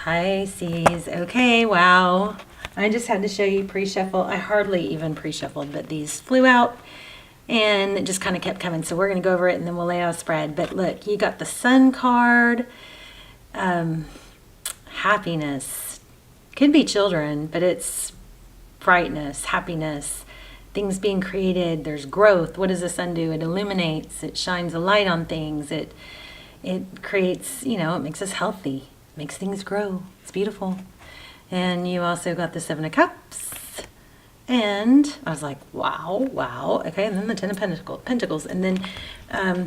Pisces. Okay, wow. I just had to show you pre-shuffle. I hardly even pre-shuffled, but these flew out and it just kind of kept coming. So we're going to go over it and then we'll lay out a spread. But look, you got the Sun card, happiness. Could be children, but it's brightness, happiness, things being created. There's growth. What does the Sun do? It illuminates. It shines a light on things. It creates, it makes us healthy. Makes things grow. It's beautiful. And you also got the Seven of Cups. And I was like, wow, wow. Okay, and then the Ten of Pentacles. And then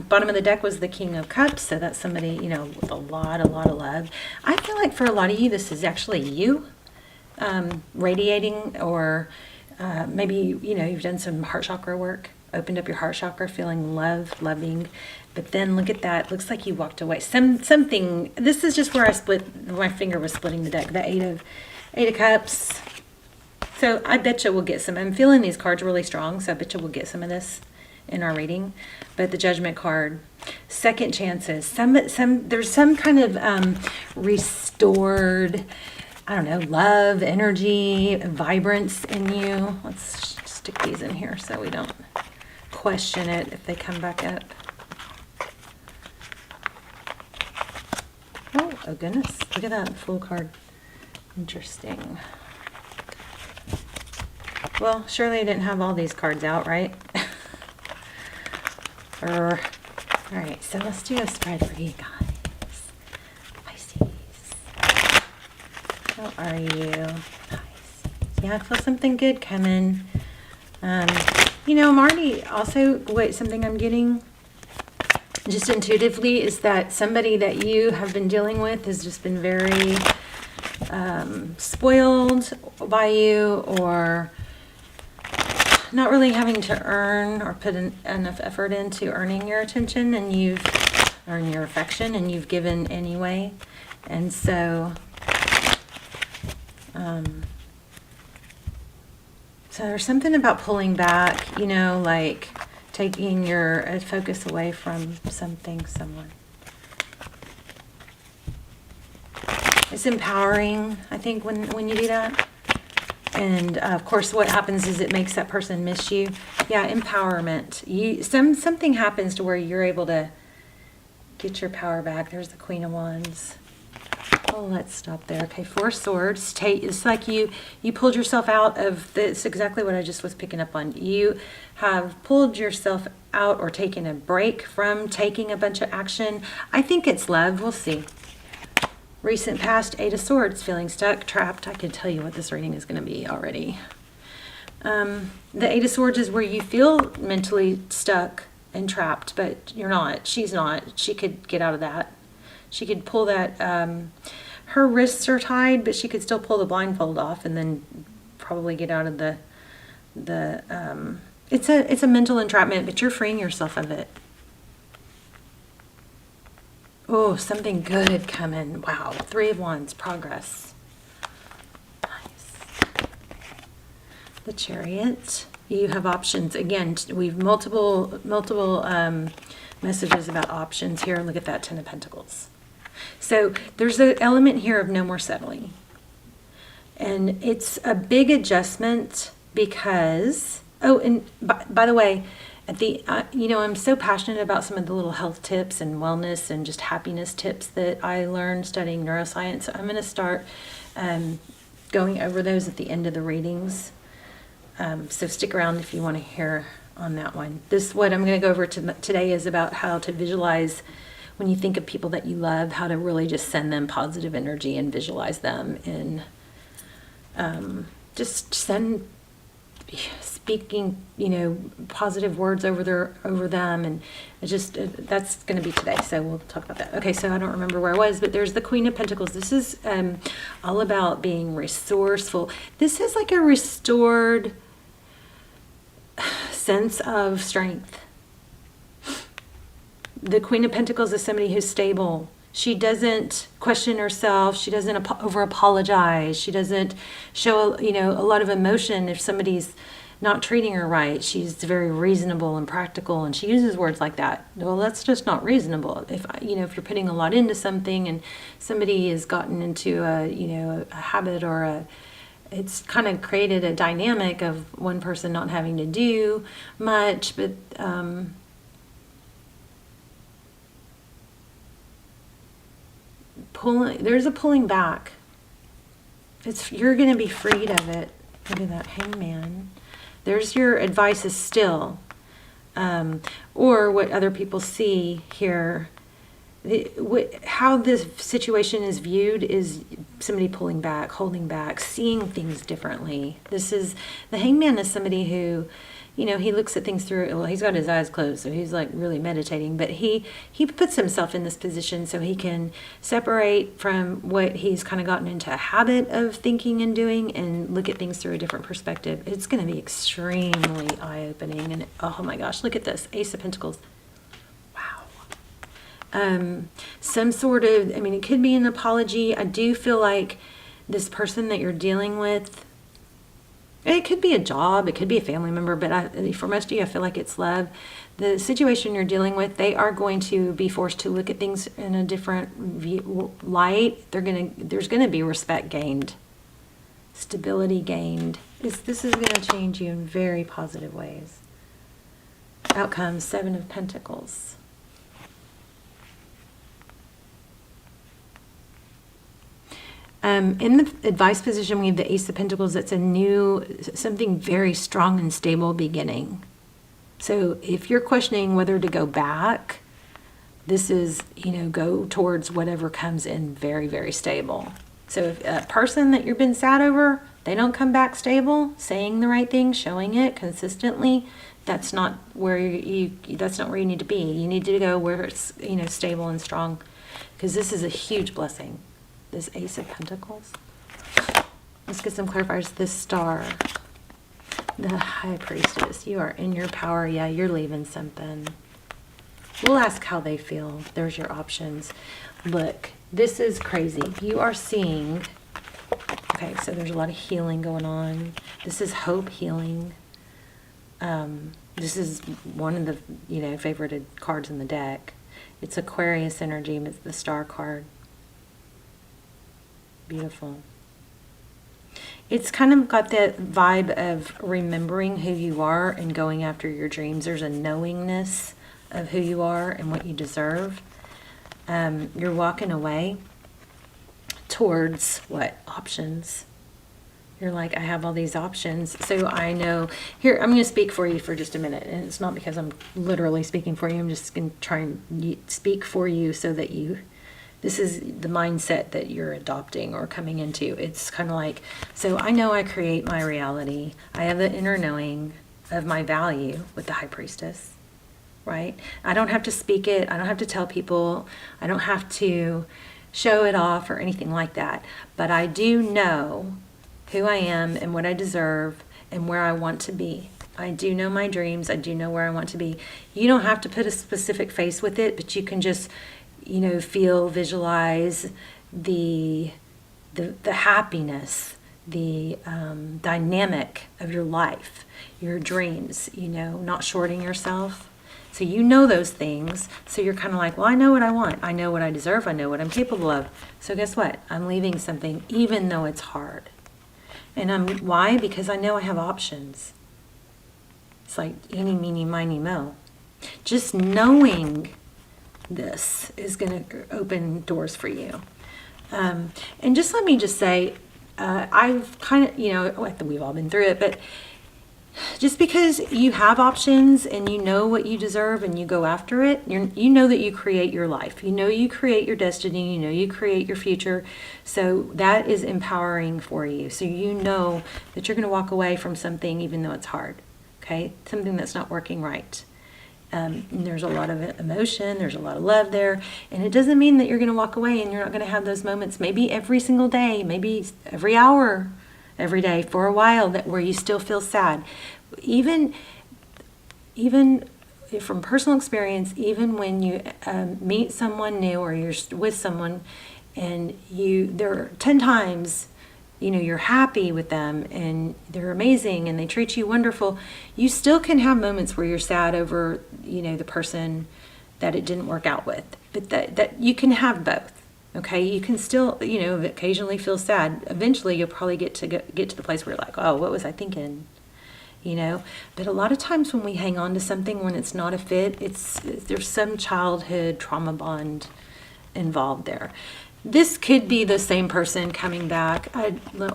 bottom of the deck was the King of Cups. So that's somebody, with a lot of love. I feel like for a lot of you, this is actually you radiating, or maybe, you've done some heart chakra work, opened up your heart chakra, feeling loving. But then look at that. Looks like you walked away. Something. This is just where I split. My finger was splitting the deck. The Eight of Cups. So I bet you we'll get some. I'm feeling these cards really strong. So I bet you we'll get some of this in our reading. But the Judgment card, second chances. There's some kind of restored, I don't know, love, energy, vibrance in you. Let's stick these in here so we don't question it if they come back up. Oh goodness, look at that Fool card. Interesting. Well, surely I didn't have all these cards out, right? All right, so let's do a spread for you guys. Pisces. How are you? Pisces. Yeah, I feel something good coming. I'm already also, something I'm getting just intuitively is that somebody that you have been dealing with has just been very spoiled by you, or not really having to earn or put enough effort into earning your attention, and you've earned your affection and you've given anyway. And so so there's something about pulling back, like taking your focus away from someone. It's empowering, I think, when you do that. And of course, what happens is it makes that person miss you. Yeah, empowerment. Something happens to where you're able to get your power back. There's the Queen of Wands. Oh, let's stop there. Okay, Four Swords. It's like you pulled yourself out of this. Exactly what I just was picking up on. You have pulled yourself out or taken a break from taking a bunch of action. I think it's love. We'll see. Recent past, Eight of Swords, feeling stuck, trapped. I can tell you what this reading is going to be already. The Eight of Swords is where you feel mentally stuck and trapped, but you're not. She's not. She could get out of that. She could pull that. Her wrists are tied, but she could still pull the blindfold off and then probably get out of the. It's a mental entrapment, but you're freeing yourself of it. Oh, something good coming. Wow. Three of Wands, progress. Nice. The Chariot. You have options. Again, we've multiple messages about options here. Look at that Ten of Pentacles. So there's an element here of no more settling. And it's a big adjustment because, and by the way, at the, I'm so passionate about some of the little health tips and wellness and just happiness tips that I learned studying neuroscience. So I'm going to start going over those at the end of the readings. So stick around if you want to hear on that one. What I'm going to go over today is about how to visualize when you think of people that you love, how to really just send them positive energy and visualize them, and just speaking, positive words over them, and that's going to be today. So we'll talk about that. Okay, so I don't remember where I was, but there's the Queen of Pentacles. This is all about being resourceful. This is like a restored sense of strength. The Queen of Pentacles is somebody who's stable. She doesn't question herself. She doesn't over apologize. She doesn't show, a lot of emotion if somebody's not treating her right. She's very reasonable and practical, and she uses words like that. Well, that's just not reasonable. If if you're putting a lot into something and somebody has gotten into a habit or it's kind of created a dynamic of one person not having to do much, but there's a pulling back. You're going to be freed of it. Look at that hangman. There's your advice is still, or what other people see here. How this situation is viewed is somebody pulling back, holding back, seeing things differently. The hangman is somebody who, he looks at things through, well, he's got his eyes closed, so he's like really meditating, but he puts himself in this position so he can separate from what he's kind of gotten into a habit of thinking and doing and look at things through a different perspective. It's going to be extremely eye-opening, and oh my gosh, look at this, Ace of Pentacles. Some sort of, it could be an apology. I do feel like this person that you're dealing with, it could be a job, it could be a family member, but for most of you, I feel like it's love. The situation you're dealing with, they are going to be forced to look at things in a different light. There's going to be respect gained, stability gained. This is going to change you in very positive ways. Outcome, 7 of Pentacles. In the advice position, we have the Ace of Pentacles. That's something very strong and stable beginning. So if you're questioning whether to go back, this is, go towards whatever comes in very, very stable. So if a person that you've been sad over, they don't come back stable, saying the right thing, showing it consistently, that's not where you need to be. You need to go where it's, stable and strong, because this is a huge blessing. This Ace of Pentacles. Let's get some clarifiers. This Star. The High Priestess. You are in your power. Yeah, you're leaving something. We'll ask how they feel. There's your options. Look, this is crazy. You are seeing... Okay, so there's a lot of healing going on. This is hope healing. This is one of the, favorited cards in the deck. It's Aquarius energy. It's the Star card. Beautiful. It's kind of got that vibe of remembering who you are and going after your dreams. There's a knowingness of who you are and what you deserve. You're walking away towards what? Options. You're like, I have all these options. So I know, here, I'm going to speak for you for just a minute. And it's not because I'm literally speaking for you. I'm just going to try and speak for you so that this is the mindset that you're adopting or coming into. It's kind of like, so I know I create my reality. I have the inner knowing of my value with the High Priestess, right? I don't have to speak it. I don't have to tell people. I don't have to show it off or anything like that. But I do know who I am and what I deserve and where I want to be. I do know my dreams. I do know where I want to be. You don't have to put a specific face with it, but you can just feel, visualize the happiness, the dynamic of your life, your dreams, not shorting yourself. So those things. So you're kind of like, well, I know what I want. I know what I deserve. I know what I'm capable of. So guess what? I'm leaving something even though it's hard. And why? Because I know I have options. It's like eeny, meeny, miny, mo. Just knowing this is going to open doors for you. And just let me just say, I've kind of, we've all been through it, but just because you have options and you know what you deserve and you go after it, you know that you create your life. You create your destiny. You create your future. So that is empowering for you. So you know that you're going to walk away from something even though it's hard, okay? Something that's not working right. And there's a lot of emotion, there's a lot of love there, and it doesn't mean that you're going to walk away and you're not going to have those moments, maybe every single day, maybe every hour, every day for a while, where you still feel sad. Even from personal experience, even when you meet someone new or you're with someone and there are 10 times you know, you're happy with them and they're amazing and they treat you wonderful, you still can have moments where you're sad over, you know, the person that it didn't work out with. But that you can have both. Okay, you can still, you know, occasionally feel sad. Eventually, you'll probably get to the place where you're like, oh, what was I thinking? You know, but a lot of times when we hang on to something when it's not a fit, there's some childhood trauma bond involved there. This could be the same person coming back.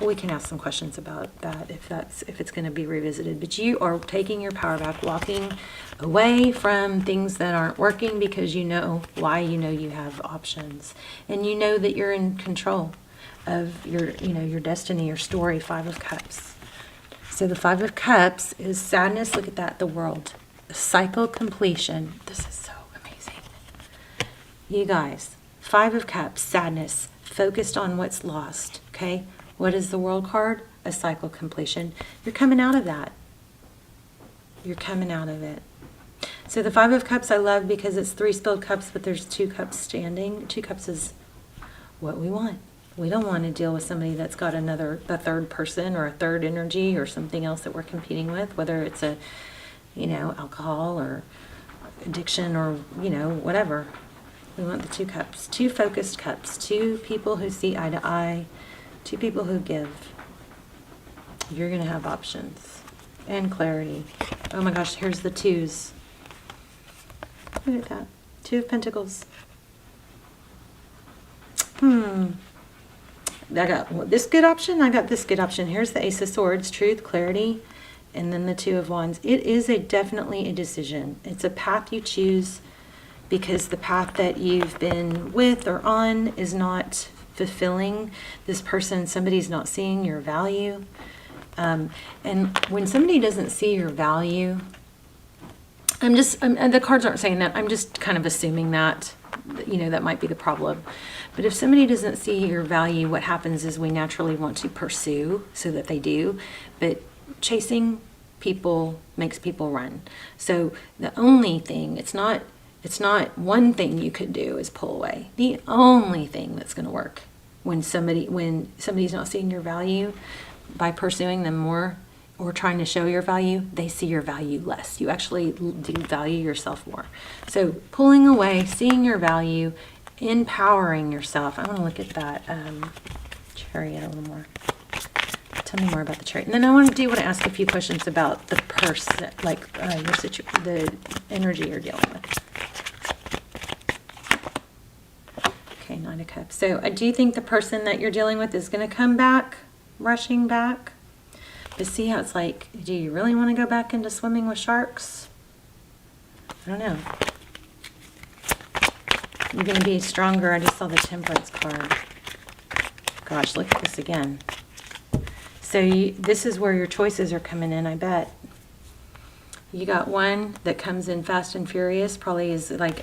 We can ask some questions about that if it's going to be revisited. But you are taking your power back, walking away from things that aren't working because you know why. You know you have options, and you know that you're in control of your destiny, your story. 5 of Cups. So the 5 of Cups is sadness. Look at that. The world, the cycle completion. This is so amazing, you guys. 5 of Cups, sadness, focused on what's lost, okay? What is the World card? A cycle completion. You're coming out of that. You're coming out of it. So the 5 of Cups I love because it's 3 spilled cups, but there's 2 cups standing. 2 cups is what we want. We don't want to deal with somebody that's got a third person or a third energy or something else that we're competing with, whether it's alcohol or addiction or, whatever. We want the 2 cups, 2 focused cups, 2 people who see eye to eye, 2 people who give. You're going to have options and clarity. Oh my gosh, here's the 2s. Look at that. 2 of Pentacles. I got this good option. I got this good option. Here's the Ace of Swords, truth, clarity, and then the 2 of Wands. It is definitely a decision. It's a path you choose because the path that you've been with or on is not fulfilling. This person, somebody's not seeing your value. And when somebody doesn't see your value, the cards aren't saying that. I'm just kind of assuming that, that might be the problem. But if somebody doesn't see your value, what happens is we naturally want to pursue so that they do. But chasing people makes people run. So the only thing, it's not one thing you could do is pull away. The only thing that's going to work when somebody's not seeing your value, by pursuing them more or trying to show your value, they see your value less. You actually do value yourself more. So pulling away, seeing your value, empowering yourself. I want to look at that Chariot a little more. Tell me more about the Chariot. And then I want to ask a few questions about the person, like the energy you're dealing with. Okay, 9 of Cups. So do you think the person that you're dealing with is going to come back, rushing back? But see how it's like, do you really want to go back into swimming with sharks? I don't know. You're going to be stronger. I just saw the Temperance card. Gosh, look at this again. So this is where your choices are coming in, I bet. You got one that comes in fast and furious, probably is like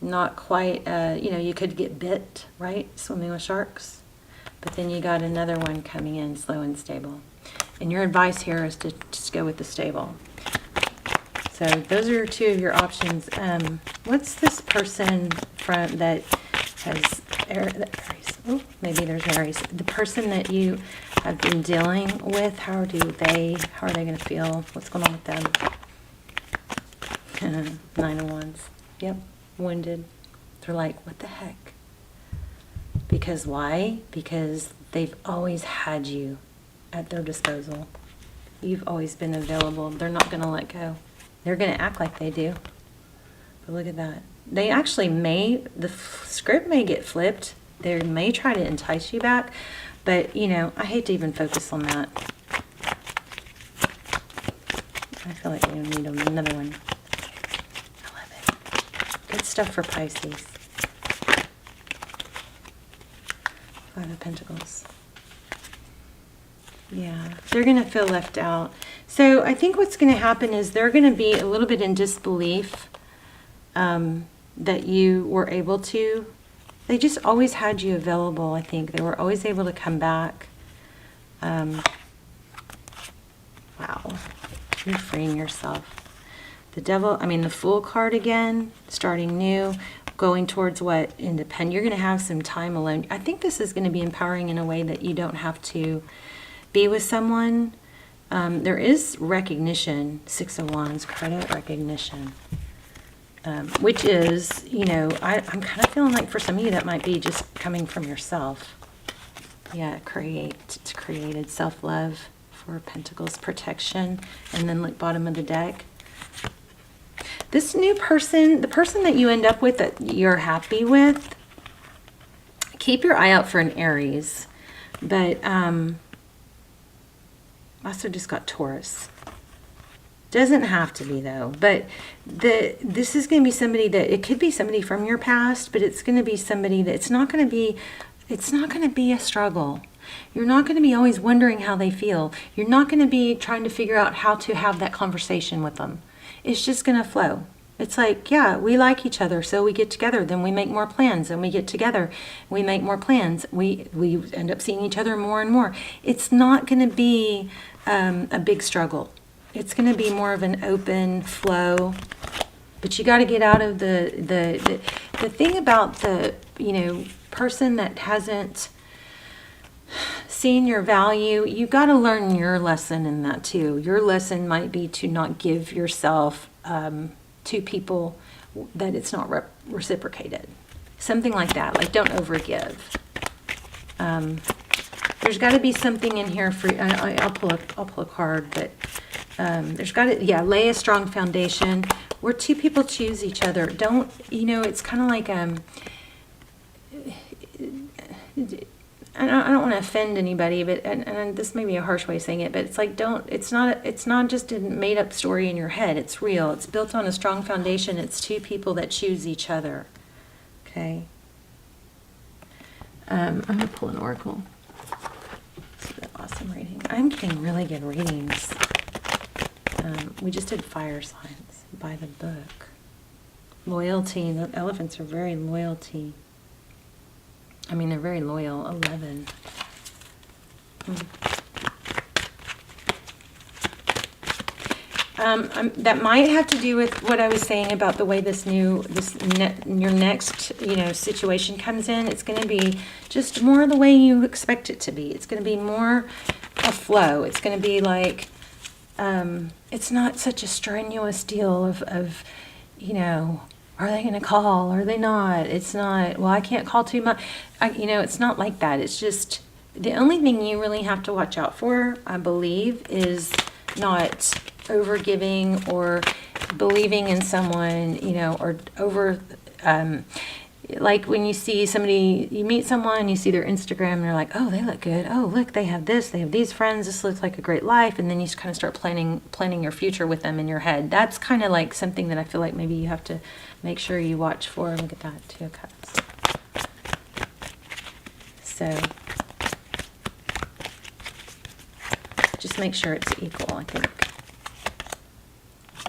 not quite, you could get bit, right? Swimming with sharks. But then you got another one coming in slow and stable. And your advice here is to just go with the stable. So those are 2 of your options. What's this person that has Aries? Oh, maybe there's Aries. The person that you have been dealing with, how are they going to feel? What's going on with them? 9 of Wands. Yep, wounded. They're like, what the heck? Because why? Because they've always had you at their disposal. You've always been available. They're not going to let go. They're going to act like they do. But look at that. They actually the script may get flipped. They may try to entice you back. But, I hate to even focus on that. I feel like we need another one. I love it. Good stuff for Pisces. 5 of Pentacles. Yeah, they're going to feel left out. So I think what's going to happen is they're going to be a little bit in disbelief that you were able to. They just always had you available, I think. They were always able to come back. Wow. You're freeing yourself. The Devil, the Fool card again, starting new. going towards what? Independent. You're going to have some time alone. I think this is going to be empowering in a way that you don't have to be with someone. There is recognition, 6 of Wands, credit recognition, which is, I'm kind of feeling like for some of you that might be just coming from yourself. Yeah, it's created self-love, 4 of Pentacles, protection, and then look bottom of the deck. This new person, the person that you end up with that you're happy with, keep your eye out for an Aries, but also just got Taurus. Doesn't have to be though, but this is going to be somebody that, it could be somebody from your past, but it's going to be somebody that it's not going to be a struggle. You're not going to be always wondering how they feel. You're not going to be trying to figure out how to have that conversation with them. It's just going to flow. It's like, yeah, we like each other, so we get together, then we make more plans, and we get together, we make more plans, we end up seeing each other more and more. It's not going to be a big struggle. It's going to be more of an open flow. But you got to get out of the thing about the, person that hasn't seen your value. You got to learn your lesson in that too. Your lesson might be to not give yourself to people that it's not reciprocated. Something like that. Like, don't overgive. There's got to be something in here for, I'll pull a card, but there's got to, lay a strong foundation where 2 people choose each other. Don't, it's kind of like, I don't want to offend anybody, but and this may be a harsh way of saying it, but it's like, it's not just a made up story in your head. It's real. It's built on a strong foundation. It's 2 people that choose each other. Okay. I'm gonna pull an oracle. It's an awesome reading. I'm getting really good readings. We just did fire signs by the book. Loyalty. The elephants are very loyalty. They're very loyal. 11. That might have to do with what I was saying about the way your next, situation comes in. It's going to be just more the way you expect it to be. It's going to be more a flow. It's going to be like, it's not such a strenuous deal of are they going to call? Are they not? It's not, well, I can't call too much. It's not like that. It's just, the only thing you really have to watch out for, I believe, is not overgiving or believing in someone, or over, like when you see somebody, you meet someone, you see their Instagram, and you're like, oh, they look good. Oh, look, they have this. They have these friends. This looks like a great life. And then you just kind of start planning your future with them in your head. That's kind of like something that I feel like maybe you have to make sure you watch for. Look at that, 2 of Cups. So just make sure it's equal, I think.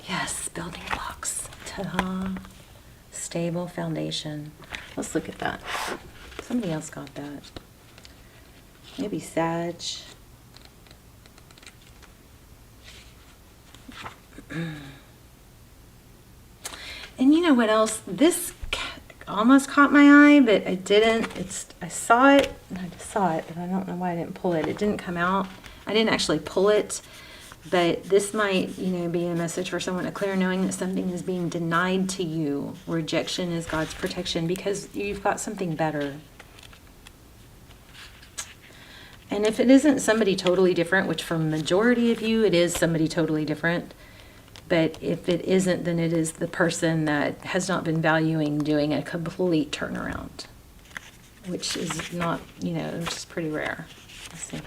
Yes, building blocks. Ta-da. Stable foundation. Let's look at that. Somebody else got that. Maybe Sag. And you know what else? This almost caught my eye, but it didn't. I saw it, and I just saw it, but I don't know why I didn't pull it. It didn't come out. I didn't actually pull it. But this might, be a message for someone, a clear knowing that something is being denied to you. Rejection is God's protection because you've got something better. And if it isn't somebody totally different, which for majority of you, it is somebody totally different. But if it isn't, then it is the person that has not been valuing doing a complete turnaround, which is not, which is pretty rare. Let's see.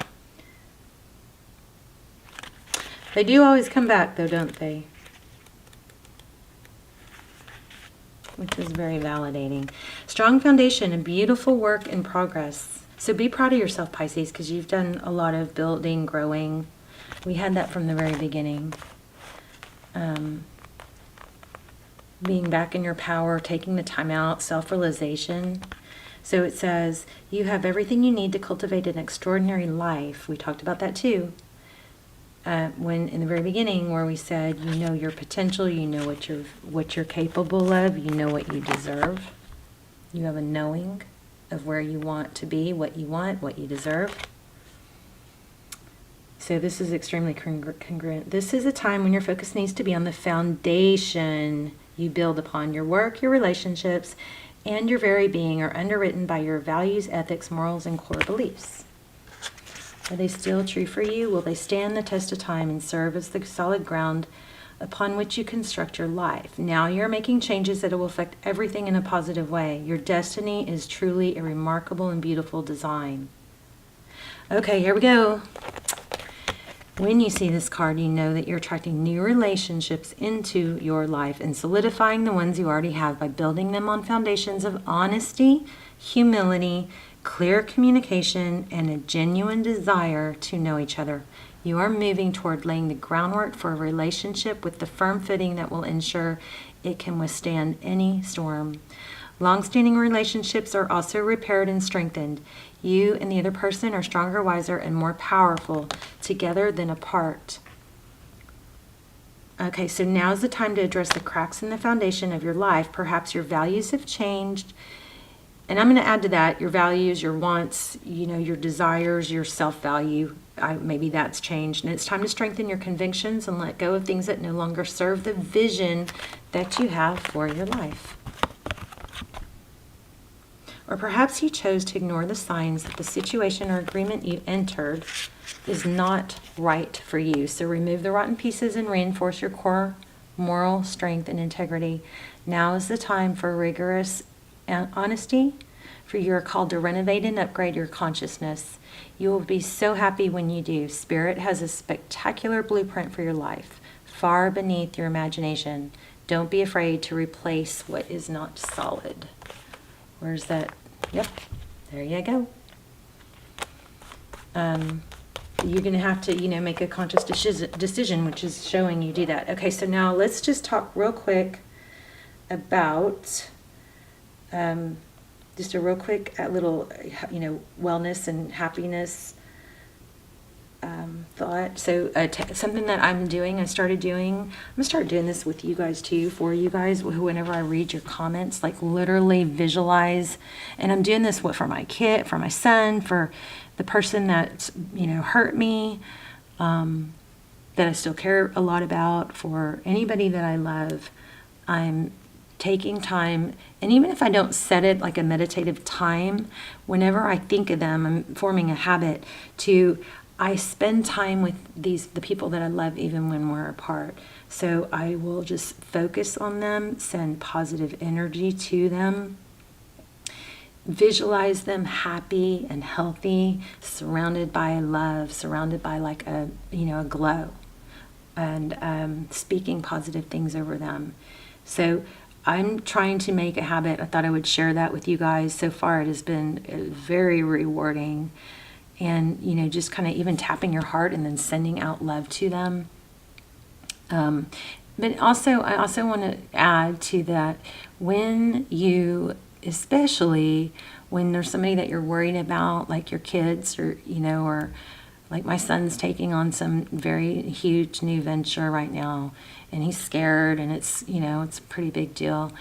They do always come back, though, don't they? Which is very validating. Strong foundation and beautiful work in progress. So be proud of yourself, Pisces, because you've done a lot of building, growing. We had that from the very beginning. Being back in your power, taking the time out, self-realization. So it says, you have everything you need to cultivate an extraordinary life. We talked about that too. When in the very beginning, where we said, you know your potential, you know what you're capable of, you know what you deserve. You have a knowing of where you want to be, what you want, what you deserve. So this is extremely congruent. This is a time when your focus needs to be on the foundation you build upon. Your work, your relationships, and your very being are underwritten by your values, ethics, morals, and core beliefs. Are they still true for you? Will they stand the test of time and serve as the solid ground upon which you construct your life? Now you're making changes that will affect everything in a positive way. Your destiny is truly a remarkable and beautiful design. Okay, here we go. When you see this card, you know that you're attracting new relationships into your life and solidifying the ones you already have by building them on foundations of honesty, humility, clear communication, and a genuine desire to know each other. You are moving toward laying the groundwork for a relationship with the firm footing that will ensure it can withstand any storm. Long-standing relationships are also repaired and strengthened. You and the other person are stronger, wiser, and more powerful together than apart. Okay, so now's the time to address the cracks in the foundation of your life. Perhaps your values have changed. And I'm going to add to that your values, your wants, your desires, your self-value. Maybe that's changed. And it's time to strengthen your convictions and let go of things that no longer serve the vision that you have for your life. Or perhaps you chose to ignore the signs that the situation or agreement you entered is not right for you. So remove the rotten pieces and reinforce your core moral strength and integrity. Now is the time for rigorous honesty, for you are called to renovate and upgrade your consciousness. You will be so happy when you do. Spirit has a spectacular blueprint for your life, far beneath your imagination. Don't be afraid to replace what is not solid. Where's that? Yep, there you go. You're going to have to, make a conscious decision, which is showing you do that. Okay, so now let's just talk real quick about just a real quick little, wellness and happiness thought. So something that I started doing, I'm going to start doing this with you guys too, for you guys, whenever I read your comments, like literally visualize. And I'm doing this for my kid, for my son, for the person that, hurt me, that I still care a lot about, for anybody that I love. I'm taking time, and even if I don't set it like a meditative time, whenever I think of them, I'm forming a habit I spend time with the people that I love even when we're apart. So I will just focus on them, send positive energy to them, visualize them happy and healthy, surrounded by love, surrounded by like a glow, and speaking positive things over them. So I'm trying to make a habit. I thought I would share that with you guys. So far it has been very rewarding. And, just kind of even tapping your heart and then sending out love to them. But also, I also want to add to that, especially when there's somebody that you're worried about, like your kids or like my son's taking on some very huge new venture right now, and he's scared, and it's a pretty big deal.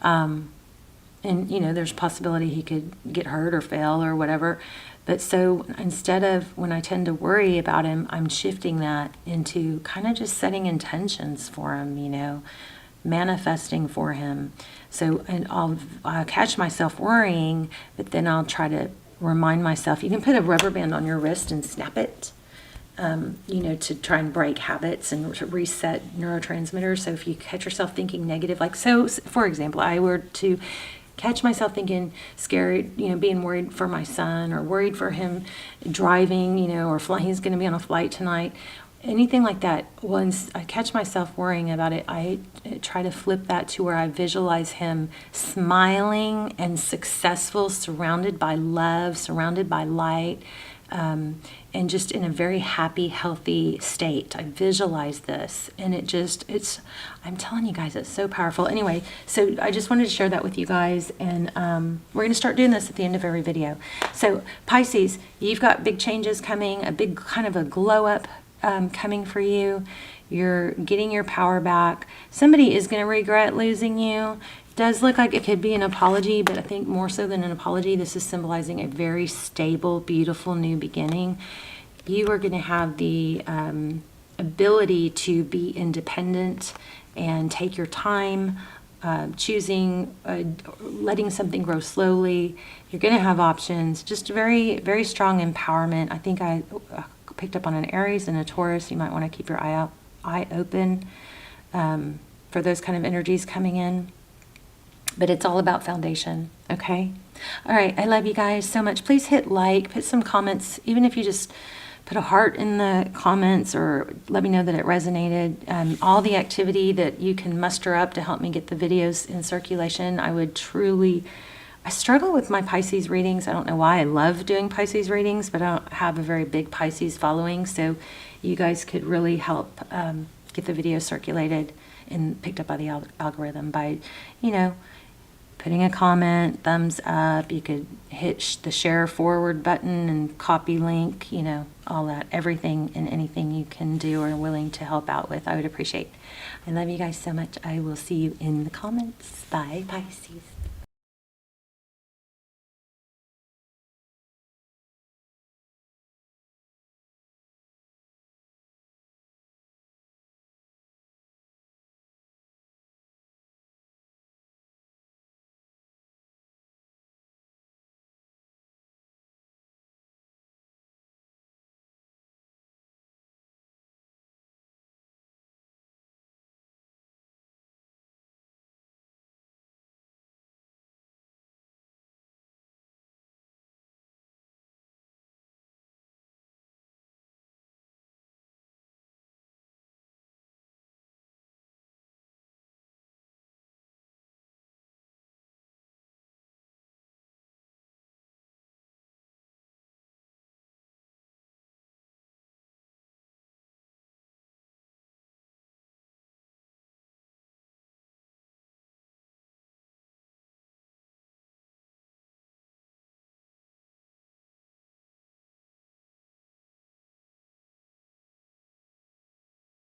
And, there's a possibility he could get hurt or fail or whatever. But so instead of, when I tend to worry about him, I'm shifting that into kind of just setting intentions for him, manifesting for him. So, and I'll catch myself worrying, but then I'll try to remind myself. You can put a rubber band on your wrist and snap it, to try and break habits and to reset neurotransmitters. So if you catch yourself thinking negative, for example, I were to catch myself thinking scared, being worried for my son, or worried for him driving, or he's going to be on a flight tonight, anything like that. Once I catch myself worrying about it, I try to flip that to where I visualize him smiling and successful, surrounded by love, surrounded by light, and just in a very happy, healthy state. I visualize this, and I'm telling you guys, it's so powerful. Anyway, so I just wanted to share that with you guys, and we're going to start doing this at the end of every video. So Pisces, you've got big changes coming, a big kind of a glow up coming for you. You're getting your power back. Somebody is going to regret losing you. does look like it could be an apology, but I think more so than an apology, this is symbolizing a very stable, beautiful new beginning. You are going to have the ability to be independent and take your time, choosing, letting something grow slowly. You're going to have options, just very, very strong empowerment. I think I picked up on an Aries and a Taurus. You might want to keep your eye open for those kind of energies coming in. But it's all about foundation, okay? All right, I love you guys so much. Please hit like, put some comments, even if you just put a heart in the comments or let me know that it resonated. All the activity that you can muster up to help me get the videos in circulation, I struggle with my Pisces readings. I don't know why. I love doing Pisces readings, but I don't have a very big Pisces following, so you guys could really help get the video circulated and picked up by the algorithm by, putting a comment, thumbs up. You could hit the share forward button and copy link, all that, everything and anything you can do or are willing to help out with, I would appreciate. I love you guys so much. I will see you in the comments. Bye, Pisces.